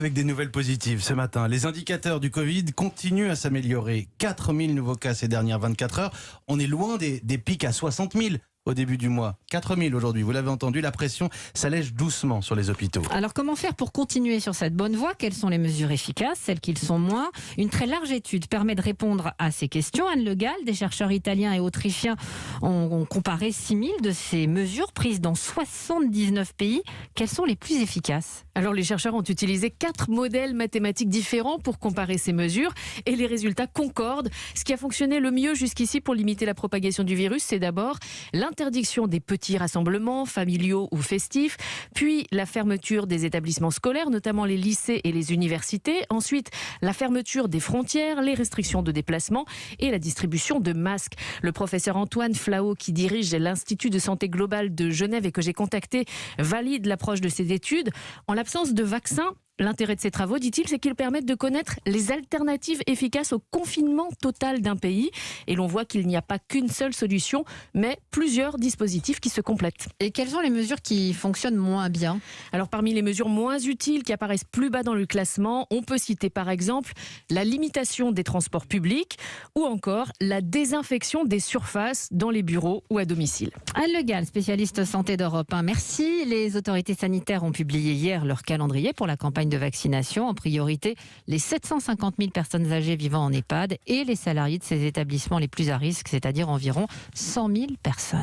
Avec des nouvelles positives ce matin. Les indicateurs du Covid continuent à s'améliorer. 4000 nouveaux cas ces dernières 24 heures. On est loin des pics à 60 000 au début du mois. 4000 aujourd'hui, vous l'avez entendu, la pression s'allège doucement sur les hôpitaux. Alors comment faire pour continuer sur cette bonne voie? Quelles sont les mesures efficaces, celles qui le sont moins? Une très large étude permet de répondre à ces questions. Anne Le Gall, des chercheurs italiens et autrichiens ont comparé 6000 de ces mesures prises dans 79 pays. Quelles sont les plus efficaces? Alors les chercheurs ont utilisé 4 modèles mathématiques différents pour comparer ces mesures et les résultats concordent. Ce qui a fonctionné le mieux jusqu'ici pour limiter la propagation du virus, c'est d'abord l'interdiction des petits rassemblements familiaux ou festifs, puis la fermeture des établissements scolaires, notamment les lycées et les universités, ensuite la fermeture des frontières, les restrictions de déplacement et la distribution de masques. Le professeur Antoine Flao, qui dirige l'Institut de santé globale de Genève et que j'ai contacté, valide l'approche de ces études. En l'absence de vaccins, l'intérêt de ces travaux, dit-il, c'est qu'ils permettent de connaître les alternatives efficaces au confinement total d'un pays. Et l'on voit qu'il n'y a pas qu'une seule solution, mais plusieurs dispositifs qui se complètent. Et quelles sont les mesures qui fonctionnent moins bien? Alors parmi les mesures moins utiles qui apparaissent plus bas dans le classement, on peut citer par exemple la limitation des transports publics ou encore la désinfection des surfaces dans les bureaux ou à domicile. Anne Le Gall, spécialiste santé d'Europe 1, merci. Les autorités sanitaires ont publié hier leur calendrier pour la campagne de vaccination. En priorité, les 750 000 personnes âgées vivant en EHPAD et les salariés de ces établissements les plus à risque, c'est-à-dire environ 100 000 personnes.